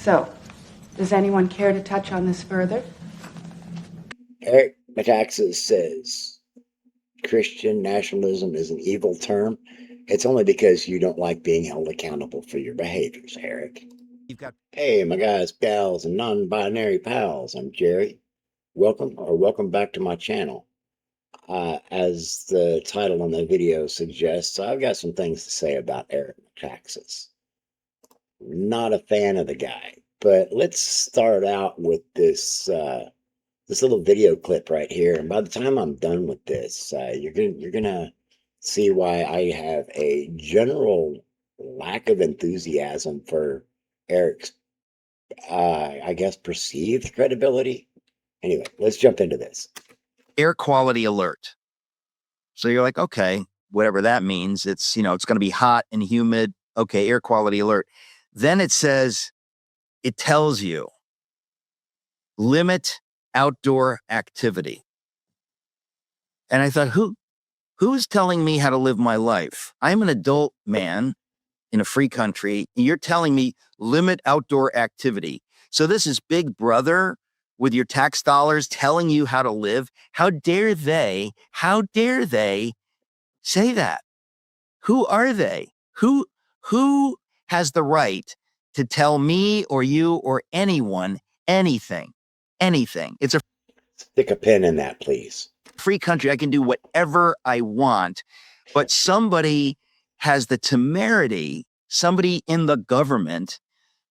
So, does anyone care to touch on this further? Eric Metaxas says Christian nationalism is an evil term. It's only because you don't like being held accountable for your behaviors, Eric. Hey, my guys, gals, and non-binary pals. I'm Jerry. Welcome back to my channel. As the title on the video suggests, I've got some things to say about Eric Metaxas. Not a fan of the guy, but let's start out with this little video clip right here. And by the time I'm done with this, you're gonna see why I have a general lack of enthusiasm for Eric's, I guess, perceived credibility. Anyway, let's jump into this. Air quality alert. So you're like, okay, whatever that means. It's, it's going to be hot and humid. Okay, air quality alert. Then it says, it tells you, limit outdoor activity. And I thought, who's telling me how to live my life? I'm an adult man in a free country. And you're telling me limit outdoor activity. So this is Big Brother with your tax dollars telling you how to live. How dare they say that? Who are they? Who has the right to tell me or you or anyone anything? It's a Stick a pin in that, please. Free country. I can do whatever I want, but somebody has the temerity, somebody in the government,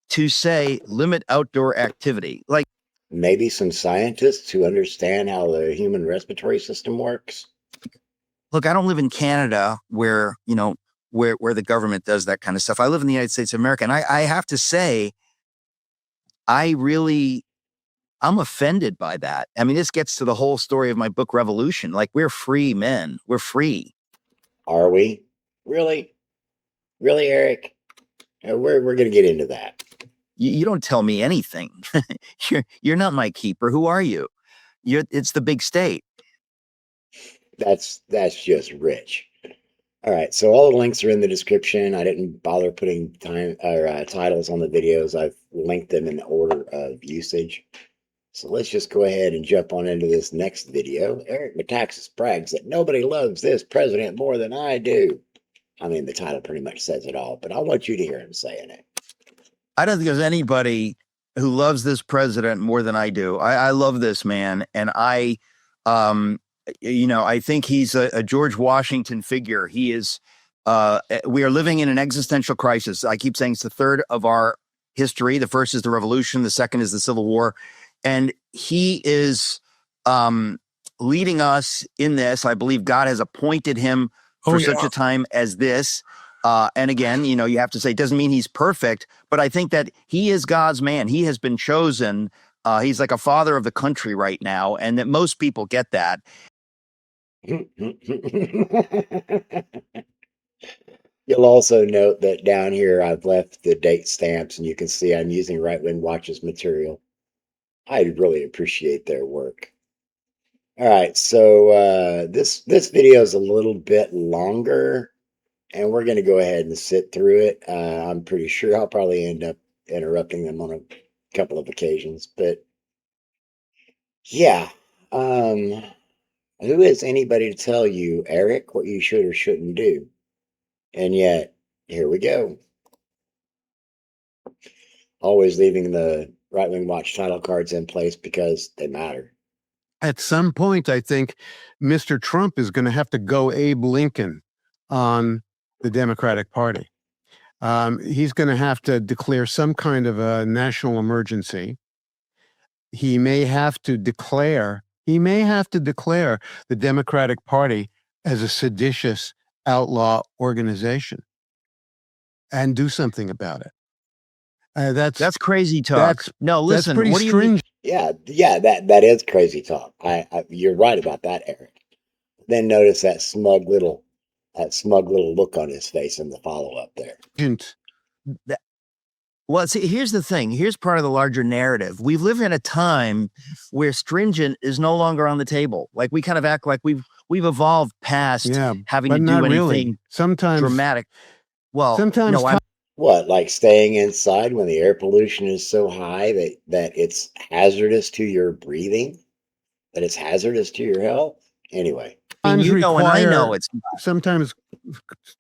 to say limit outdoor activity. Like maybe some scientists who understand how the human respiratory system works. Look, I don't live in Canada where the government does that kind of stuff. I live in the United States of America, and I have to say, I'm offended by that. I mean, this gets to the whole story of my book, Revolution. Like, we're free men. We're free. Are we? Really? Really, Eric? We're going to get into that. You don't tell me anything. You're not my keeper. Who are you? It's the big state. That's just rich. All right, so all the links are in the description. I didn't bother putting titles on the videos. I've linked them in the order of usage. So let's just go ahead and jump on into this next video. Eric Metaxas brags that nobody loves this president more than I do. I mean, the title pretty much says it all, but I want you to hear him saying it. I don't think there's anybody who loves this president more than I do. I love this man, and I think he's a George Washington figure. He is. We are living in an existential crisis. I keep saying it's the third of our history. The first is the Revolution. The second is the Civil War. And he is leading us in this. I believe God has appointed him for such a time as this. And again, you have to say, it doesn't mean he's perfect, but I think that he is God's man. He has been chosen. He's like a father of the country right now, and that most people get that. You'll also note that down here I've left the date stamps, and you can see I'm using Right Wing Watch's material. I really appreciate their work. All right, so this video is a little bit longer, and we're going to go ahead and sit through it. I'm pretty sure I'll probably end up interrupting them on a couple of occasions, but yeah. Who is anybody to tell you, Eric, what you should or shouldn't do? And yet, here we go. Always leaving the Right Wing Watch title cards in place because they matter. At some point, I think Mr. Trump is going to have to go Abe Lincoln on the Democratic Party. He's going to have to declare some kind of a national emergency. He may have to declare the Democratic Party as a seditious outlaw organization and do something about it. That's crazy talk. Listen, that's pretty what do stringent. Yeah, that is crazy talk. You're right about that, Eric. Then notice that smug little look on his face in the follow-up there. Well, see, here's the thing. Here's part of the larger narrative. We live in a time where stringent is no longer on the table. Like, we kind of act like we've evolved past having to do anything sometimes dramatic. Well, sometimes What, like staying inside when the air pollution is so high that it's hazardous to your breathing, that it's hazardous to your health? Anyway, I mean, Times you know, and I know require it's sometimes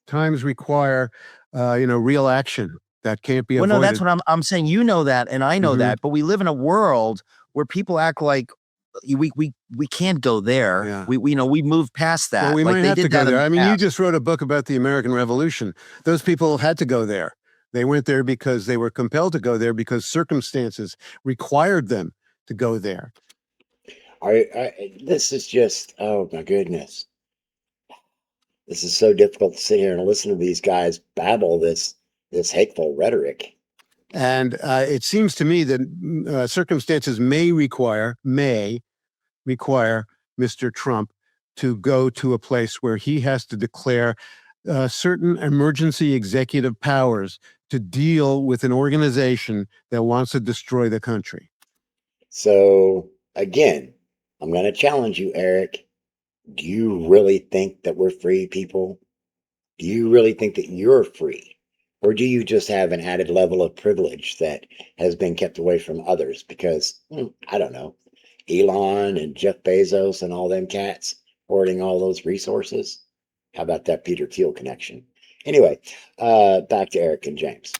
times require real action that can't be well, no, that's avoided. what I'm saying. You know that, and I know Mhm. that, but we live in a world where people act like we can't go there. Yeah. We you know we moved past Well, that. we Like might they have to did go that in there. the I mean, you past. just wrote a book about the American Revolution. Those people had to go there. They went there because they were compelled to go there because circumstances required them to go there. this is just, oh my goodness. This is so difficult to sit here and listen to these guys babble this hateful rhetoric. And it seems to me that circumstances may require Mr. Trump to go to a place where he has to declare certain emergency executive powers to deal with an organization that wants to destroy the country. So again, I'm going to challenge you, Eric. Do you really think that we're free people? Do you really think that you're free? Or do you just have an added level of privilege that has been kept away from others? Because, I don't know, Elon and Jeff Bezos and all them cats hoarding all those resources. How about that Peter Thiel connection? Anyway, back to Eric and James.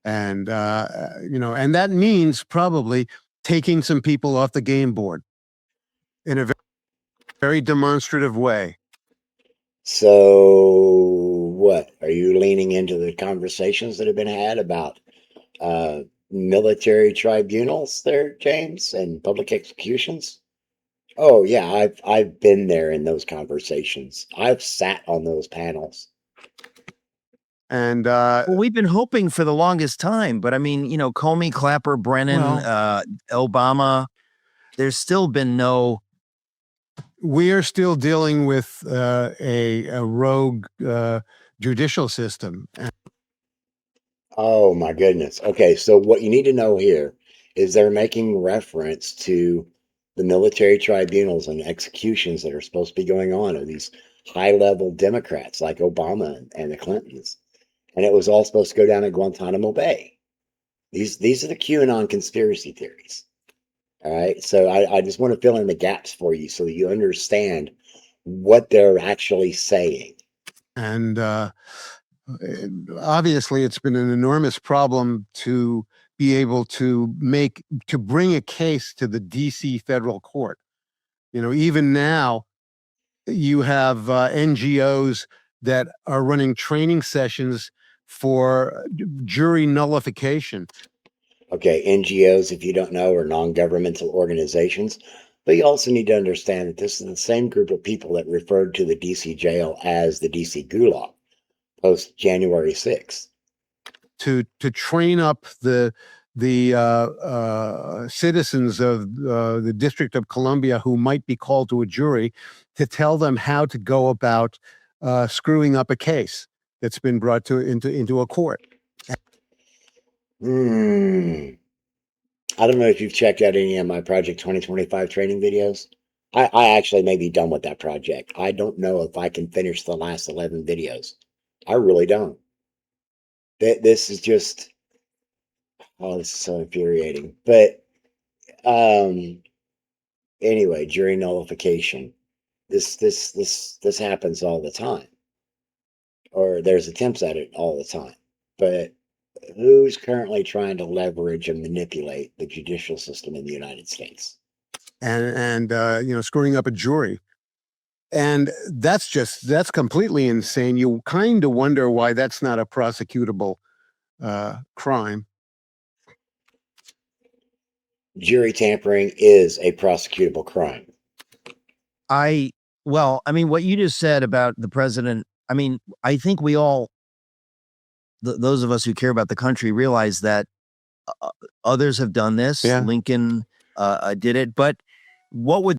And and that means probably taking some people off the game board in a very demonstrative way. So, what are you leaning into the conversations that have been had about uh, military tribunals there, James, and public executions? Oh yeah, I've been there in those conversations. I've sat on those panels. And Well, we've been hoping for the longest time, but I mean, you know, Comey, Clapper, Brennan, well, Obama. There's still been no. we are still dealing with a rogue judicial system. Oh my goodness. Okay, so what you need to know here is they're making reference to the military tribunals and executions that are supposed to be going on of these high-level Democrats like Obama and the Clintons. And it was all supposed to go down at Guantanamo Bay. These are the QAnon conspiracy theories. All right. So I just want to fill in the gaps for you so that you understand what they're actually saying. And obviously, it's been an enormous problem to be able to bring a case to the DC federal court. Even now, you have NGOs that are running training sessions for jury nullification. Okay, NGOs, if you don't know, are non-governmental organizations. But you also need to understand that this is the same group of people that referred to the DC jail as the DC Gulag post January 6th. To train up the citizens of the District of Columbia who might be called to a jury, to tell them how to go about screwing up a case that's been brought into a court. I don't know if you've checked out any of my Project 2025 training videos. I actually may be done with that project. I don't know if I can finish the last 11 videos. I really don't. This is just, oh, this is so infuriating. But anyway, jury nullification. This happens all the time, or there's attempts at it all the time. But who's currently trying to leverage and manipulate the judicial system in the United States? And screwing up a jury. And that's completely insane. You kind of wonder why that's not a prosecutable crime. Jury tampering is a prosecutable crime. Well, I mean, what you just said about the president, I mean, I think we all, those of us who care about the country, realize that others have done this. Yeah. Lincoln did it. But what would.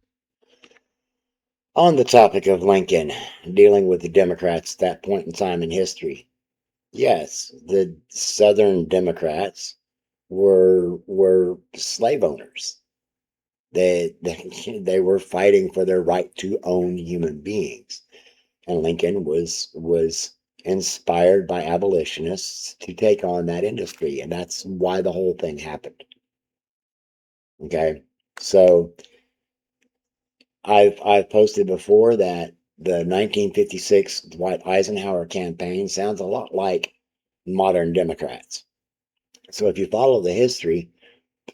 On the topic of Lincoln, dealing with the Democrats at that point in time in history, yes, the Southern Democrats were slave owners. They were fighting for their right to own human beings, and Lincoln was inspired by abolitionists to take on that industry. And that's why the whole thing happened. Okay. So I've posted before that the 1956 Dwight Eisenhower campaign sounds a lot like modern Democrats. So if you follow the history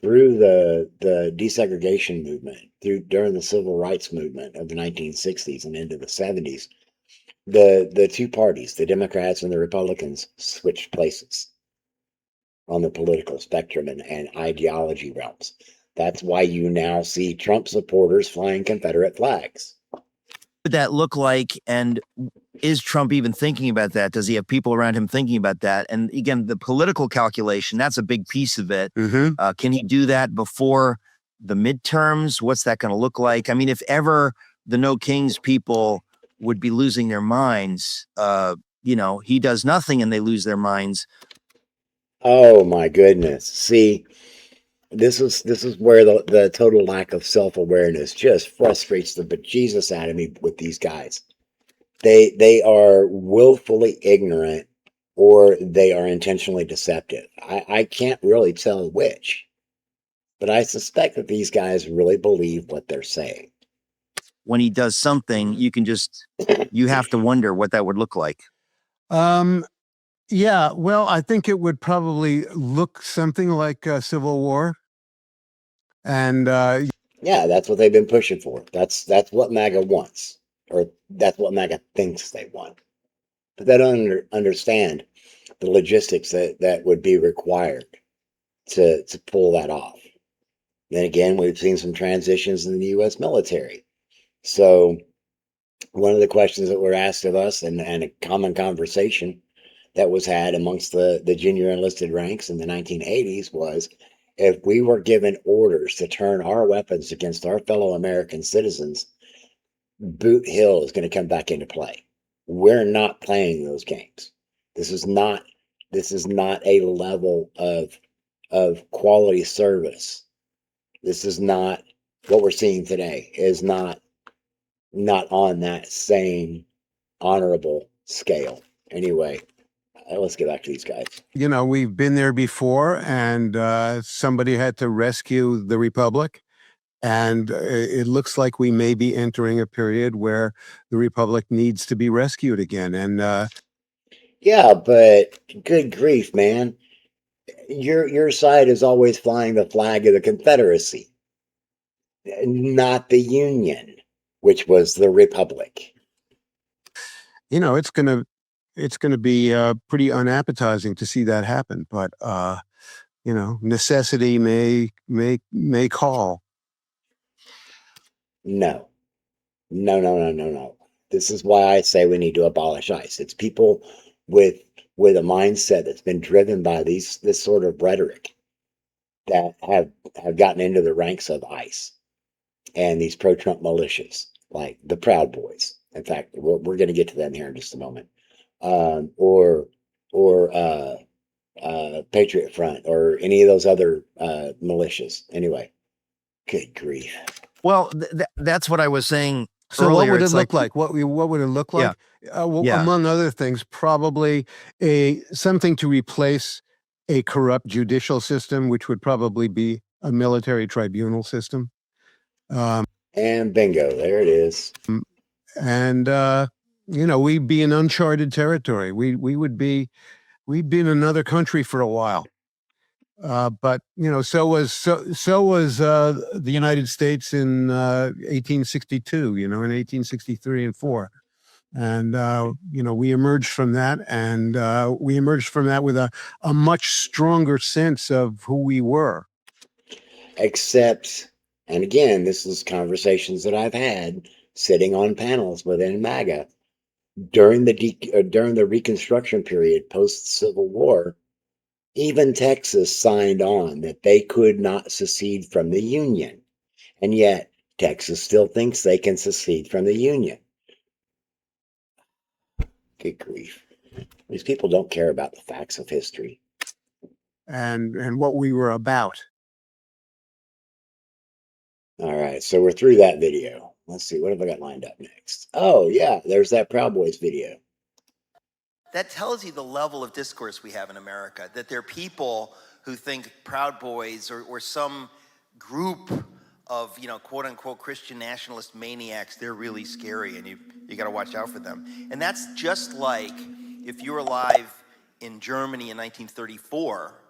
through the desegregation movement, during the civil rights movement of the 1960s and into the 70s, the two parties, the Democrats and the Republicans, switched places on the political spectrum and ideology realms. That's why you now see Trump supporters flying Confederate flags. What would that look like? And is Trump even thinking about that? Does he have people around him thinking about that? And again, the political calculation, that's a big piece of it. Can he do that before the midterms? What's that going to look like? I mean, if ever the No Kings people would be losing their minds, he does nothing and they lose their minds. Oh my goodness. See, this is where the total lack of self-awareness just frustrates the bejesus out of me with these guys. They are willfully ignorant or they are intentionally deceptive. I can't really tell which, but I suspect that these guys really believe what they're saying. When he does something, you have to wonder what that would look like. Yeah, well, I think it would probably look something like a civil war. And yeah, that's what they've been pushing for. That's what MAGA wants, or that's what MAGA thinks they want. But they don't understand the logistics that would be required to pull that off. Then again, we've seen some transitions in the U.S. military. So one of the questions that were asked of us, and a common conversation that was had amongst the junior enlisted ranks in the 1980s, was if we were given orders to turn our weapons against our fellow American citizens, Boot Hill is going to come back into play. We're not playing those games. This is not a level of quality service. This is not what we're seeing today. Is not on that same honorable scale. Anyway, let's get back to these guys. we've been there before, and somebody had to rescue the Republic. And it looks like we may be entering a period where the Republic needs to be rescued again. And yeah, but good grief, man. Your side is always flying the flag of the Confederacy, not the Union, which was the Republic. it's gonna be pretty unappetizing to see that happen. But necessity may call. No, no, no, no, no, no. This is why I say we need to abolish ICE. It's people with a mindset that's been driven by this sort of rhetoric that have gotten into the ranks of ICE and these pro-Trump militias, like the Proud Boys. In fact, we're going to get to them here in just a moment, or Patriot Front, or any of those other militias. Anyway, good grief. Well, that's what I was saying. So earlier. what would it It's look like? What would it look like? Yeah. Among other things, probably something to replace a corrupt judicial system, which would probably be a military tribunal system. And bingo, there it is. And we'd be in uncharted territory. We'd be in another country for a while. But so was the United States in 1862. In 1863 and 4, and we emerged from that, and we emerged from that with a much stronger sense of who we were. Except, and again, this is conversations that I've had sitting on panels within MAGA during the Reconstruction period post Civil War. Even Texas signed on that they could not secede from the Union. And yet, Texas still thinks they can secede from the Union. Good grief. These people don't care about the facts of history. And what we were about. All right, so we're through that video. Let's see, what have I got lined up next? Oh, yeah, there's that Proud Boys video. that tells you the level of discourse we have in America, that there are people who think Proud Boys or some group of, quote unquote Christian nationalist maniacs, they're really scary and you got to watch out for them. And that's just like if you were alive in Germany in 1934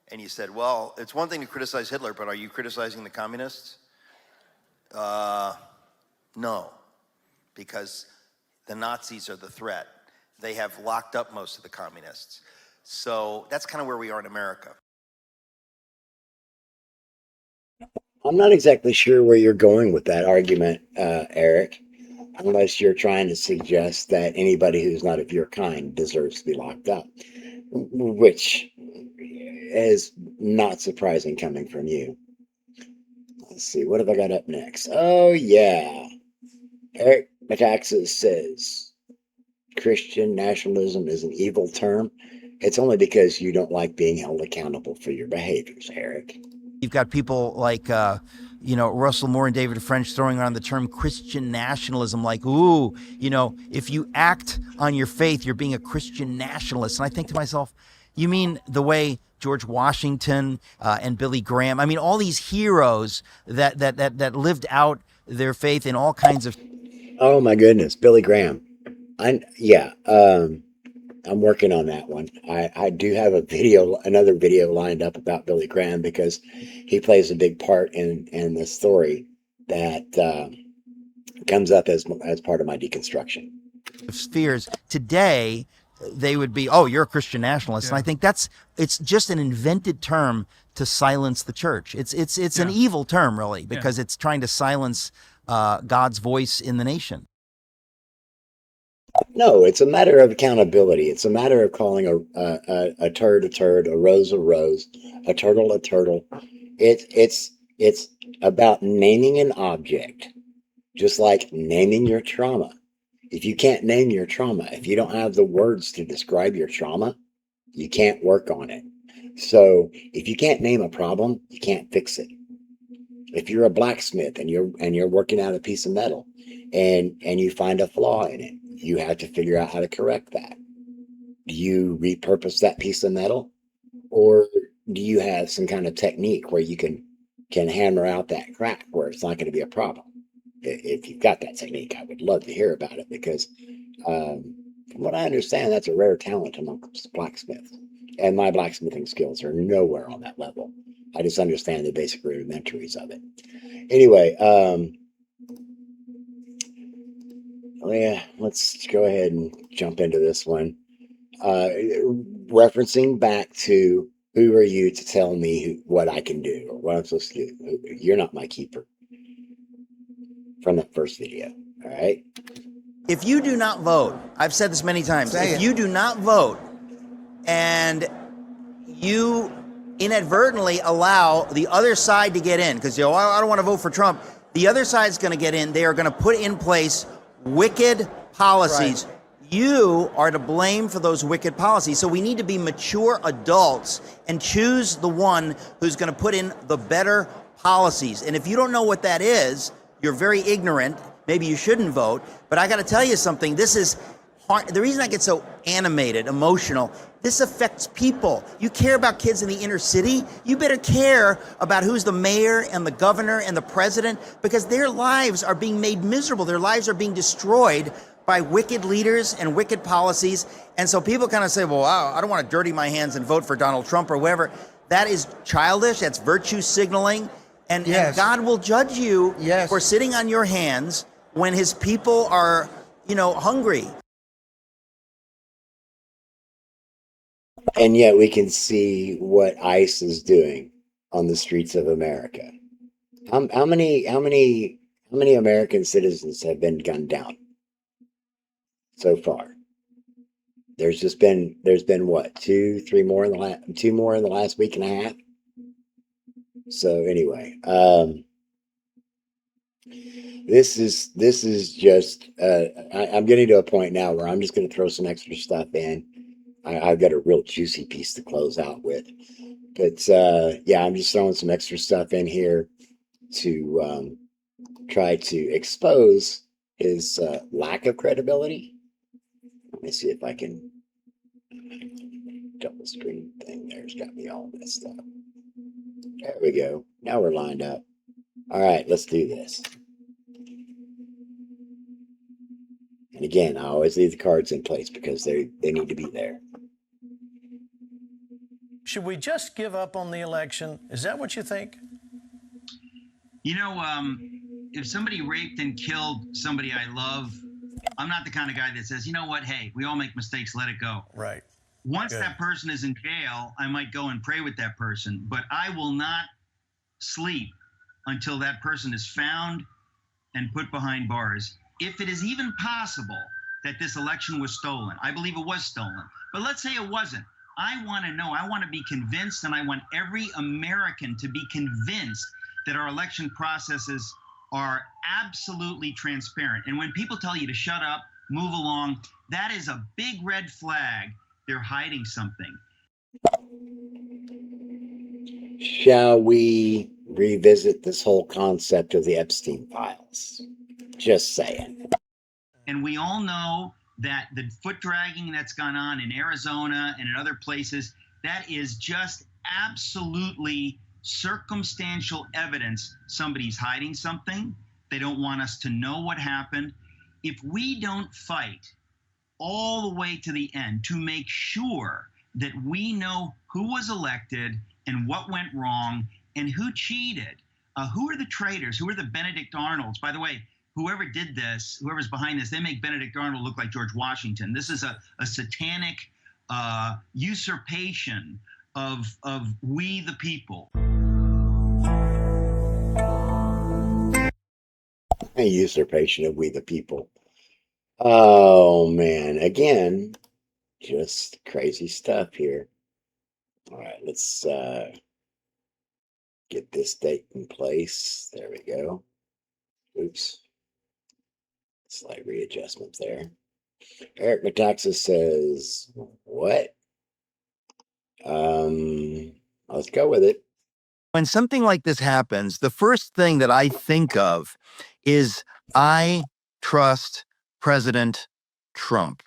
and you said, well, it's one thing to criticize Hitler, but are you criticizing the communists? No, because the Nazis are the threat. They have locked up most of the communists. So that's kind of where we are in America. I'm not exactly sure where you're going with that argument, Eric, unless you're trying to suggest that anybody who's not of your kind deserves to be locked up, which is not surprising coming from you. Let's see, what have I got up next? Oh, yeah. Eric Metaxas says Christian nationalism is an evil term. It's only because you don't like being held accountable for your behaviors, Eric. You've got people like, Russell Moore and David French throwing around the term Christian nationalism, like, ooh, if you act on your faith, you're being a Christian nationalist. And I think to myself, you mean the way George Washington and Billy Graham, I mean, all these heroes that lived out their faith in all kinds of. Oh my goodness, Billy Graham. I'm working on that one. I do have another video lined up about Billy Graham because he plays a big part in the story that comes up as part of my deconstruction. Spheres today, they would be, oh, you're a Christian nationalist. And I think it's just an invented term to silence the church. It's an evil term, really, because it's trying to silence God's voice in the nation. No, it's a matter of accountability. It's a matter of calling a turd a turd, a rose, a turtle a turtle. It's about naming an object, just like naming your trauma. If you can't name your trauma, if you don't have the words to describe your trauma, you can't work on it. So if you can't name a problem, you can't fix it. If you're a blacksmith and you're working out a piece of metal and you find a flaw in it, you have to figure out how to correct that. Do you repurpose that piece of metal, or do you have some kind of technique where you can hammer out that crack where it's not going to be a problem? If you've got that technique, I would love to hear about it because from what I understand, that's a rare talent amongst blacksmiths. And my blacksmithing skills are nowhere on that level. I just understand the basic rudimentaries of it. Anyway, let's go ahead and jump into this one. Referencing back to who are you to tell me what I can do or what I'm supposed to do? You're not my keeper. From that first video, all right? If you do not vote, I've said this many times, if you do not vote and you inadvertently allow the other side to get in, because I don't want to vote for Trump, the other side's going to get in, they are going to put in place wicked policies. Right. You are to blame for those wicked policies. So we need to be mature adults and choose the one who's going to put in the better policies. And if you don't know what that is, you're very ignorant. Maybe you shouldn't vote. But I got to tell you something. This is hard. The reason I get so animated, emotional, this affects people. You care about kids in the inner city. You better care about who's the mayor and the governor and the president, because their lives are being made miserable. Their lives are being destroyed by wicked leaders and wicked policies. And so people kind of say, well, I don't want to dirty my hands and vote for Donald Trump or whoever. That is childish. That's virtue signaling. And God will judge you for sitting on your hands when his people are, hungry. And yet we can see what ICE is doing on the streets of America. How many American citizens have been gunned down so far? There's been what, two more in the last week and a half. So anyway, this is just I'm getting to a point now where I'm just going to throw some extra stuff in. I've got a real juicy piece to close out with, but I'm just throwing some extra stuff in here to try to expose his lack of credibility. Let me see if I can Double screen thing there's got me all messed up. There we go. Now we're lined up. All right, let's do this. And again, I always leave the cards in place because they need to be there. Should we just give up on the election? Is that what you think? You know, if somebody raped and killed somebody I love, I'm not the kind of guy that says, you know what, hey, we all make mistakes, let it go. Right. Once Good. that person is in jail, I might go and pray with that person, but I will not sleep until that person is found and put behind bars. If it is even possible that this election was stolen, I believe it was stolen, but let's say it wasn't. I want to know, I want to be convinced, and I want every American to be convinced that our election processes are absolutely transparent. And when people tell you to shut up, move along, that is a big red flag. They're hiding something. Shall we revisit this whole concept of the Epstein files? Just saying. And we all know that the foot dragging that's gone on in Arizona and in other places, that is just absolutely circumstantial evidence somebody's hiding something. They don't want us to know what happened. If we don't fight all the way to the end to make sure that we know who was elected and what went wrong and who cheated, who are the traitors, who are the Benedict Arnolds. By the way, whoever did this, whoever's behind this, they make Benedict Arnold look like George Washington. This is a satanic usurpation of we the people. A usurpation of we the people. Oh man, again, just crazy stuff here. All right, let's get this date in place. There we go. Oops. Slight readjustment there. Eric Metaxas says, what? Let's go with it. When something like this happens, the first thing that I think of is I trust President Trump.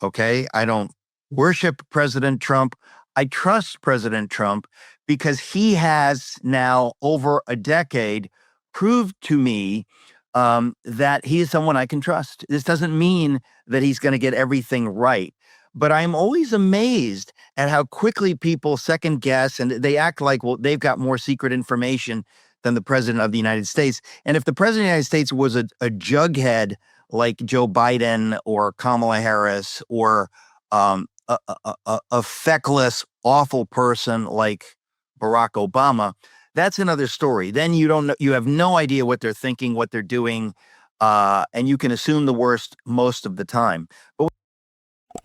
Okay. I don't worship President Trump. I trust President Trump because he has now over a decade proved to me that he is someone I can trust. This doesn't mean that he's going to get everything right, but I'm always amazed at how quickly people second guess and they act like, well, they've got more secret information than the president of the United States. And if the president of the United States was a jughead like Joe Biden or Kamala Harris or a feckless, awful person like Barack Obama, that's another story. Then you don't know, you have no idea what they're thinking, what they're doing, and you can assume the worst most of the time. But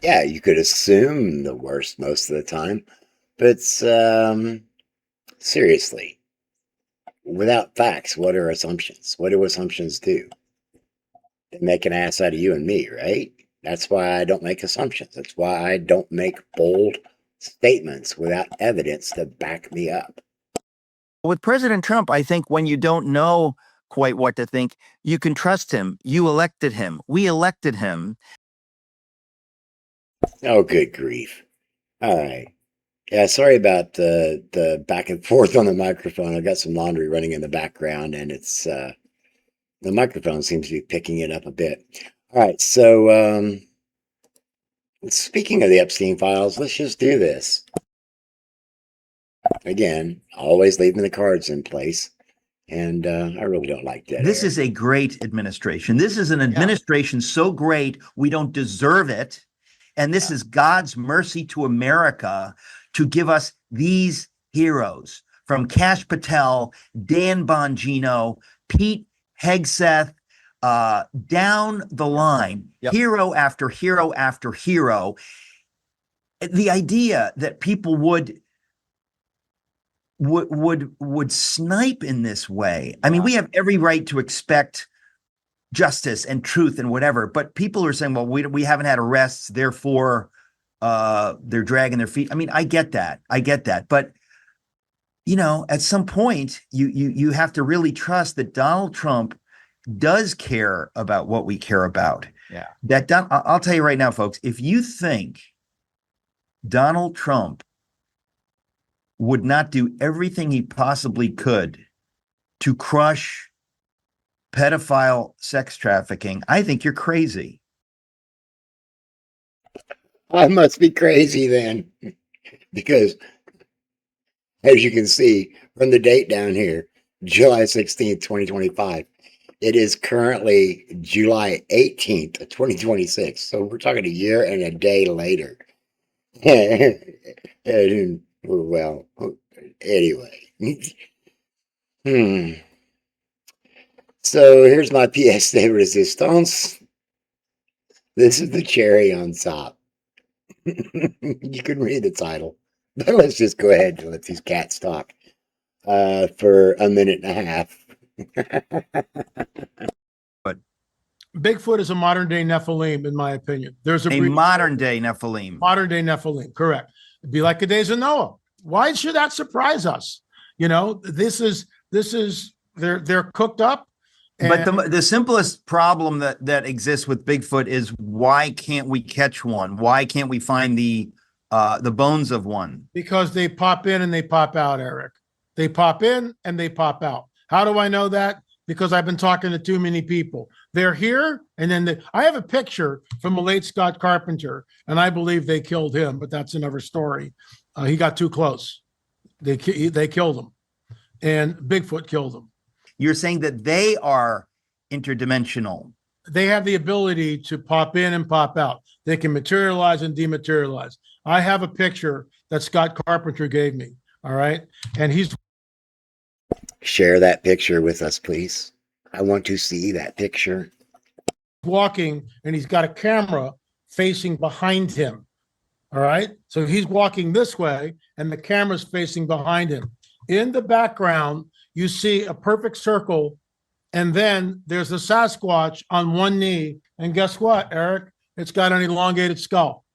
yeah, you could assume the worst most of the time, but seriously, without facts, what are assumptions? What do assumptions do? They make an ass out of you and me, right? That's why I don't make assumptions. That's why I don't make bold statements without evidence to back me up. with President Trump, I think when you don't know quite what to think, you can trust him. You elected him. We elected him. Oh, good grief. All right. Yeah, sorry about the back and forth on the microphone. I've got some laundry running in the background, and it's the microphone seems to be picking it up a bit. All right, so speaking of the Epstein files, let's just do this. Again, always leaving the cards in place, and I really don't like that. This is a great administration. This is an administration so great we don't deserve it. And this is God's mercy to America to give us these heroes from Kash Patel, Dan Bongino, Pete Hegseth, down the line, hero after hero after hero. The idea that people would snipe in this way. I mean, we have every right to expect justice and truth and whatever, but people are saying, well, we haven't had arrests, therefore they're dragging their feet. I mean, I get that, but you know, at some point you have to really trust that Donald Trump does care about what we care about. Yeah. I'll tell you right now, folks, if you think Donald Trump would not do everything he possibly could to crush pedophile sex trafficking, I think you're crazy. I must be crazy then, because as you can see from the date down here, July 16th, 2025, it is currently July 18th, 2026. So we're talking a year and a day later. And, well, anyway. So here's my pièce de résistance. This is the cherry on top. You can read the title, but let's just go ahead and let these cats talk for a minute and a half. Bigfoot is a modern day Nephilim, in my opinion. There's A modern day Nephilim. modern day Nephilim, correct. It'd be like the days of Noah. Why should that surprise us? You know, this is they're cooked up. But the simplest problem that exists with Bigfoot is, why can't we catch one? Why can't we find the bones of one? Because they pop in and they pop out, Eric. They pop in and they pop out. How do I know that? Because I've been talking to too many people. They're here, and then I have a picture from the late Scott Carpenter, and I believe they killed him, but that's another story. He got too close. They killed him, and Bigfoot killed him. You're saying that they are interdimensional. They have the ability to pop in and pop out. They can materialize and dematerialize. I have a picture that Scott Carpenter gave me. All right. And he's Share that picture with us, please. I want to see that picture. walking and he's got a camera facing behind him. All right. So he's walking this way and the camera's facing behind him. In the background, you see a perfect circle. And then there's a Sasquatch on one knee. And guess what, Eric? It's got an elongated skull.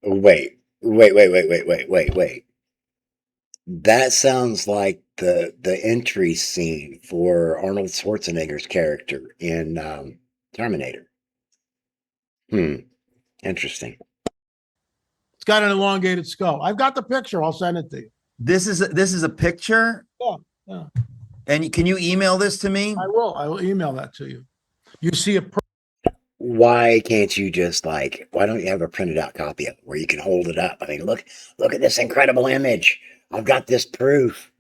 Wait. That sounds like the entry scene for Arnold Schwarzenegger's character in Terminator. Interesting. It's got an elongated skull. I've got the picture. I'll send it to you. This is a picture. Yeah. And can you email this to me? I will email that to you. You see a Why can't you just why don't you have a printed out copy of it where you can hold it up? I mean, look at this incredible image. I've got this proof.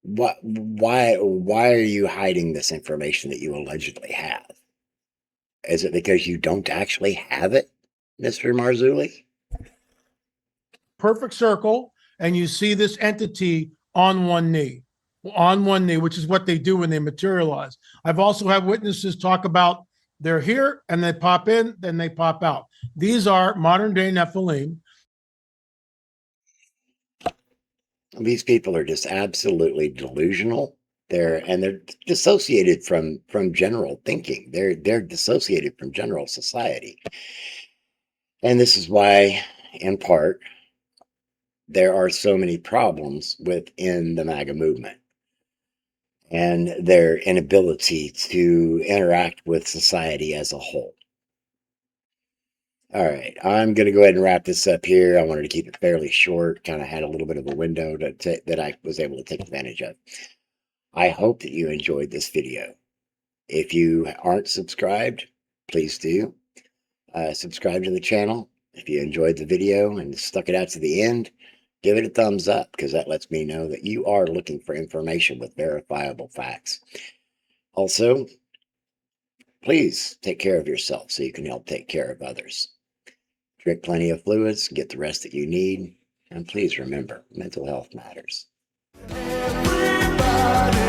Why are you hiding this information that you allegedly have? Is it because you don't actually have it, Mr. Marzulli? perfect circle, and you see this entity on one knee, which is what they do when they materialize. I've also had witnesses talk about they're here and they pop in, then they pop out. These are modern day Nephilim. These people are just absolutely delusional. They're dissociated from general thinking. They're dissociated from general society. And this is why, in part, there are so many problems within the MAGA movement and their inability to interact with society as a whole. All right, I'm going to go ahead and wrap this up here. I wanted to keep it fairly short, kind of had a little bit of a window that I was able to take advantage of. I hope that you enjoyed this video. If you aren't subscribed, please do. Subscribe to the channel. If you enjoyed the video and stuck it out to the end, give it a thumbs up, because that lets me know that you are looking for information with verifiable facts. Also, please take care of yourself so you can help take care of others. Drink plenty of fluids, get the rest that you need, and please remember, mental health matters. Everybody.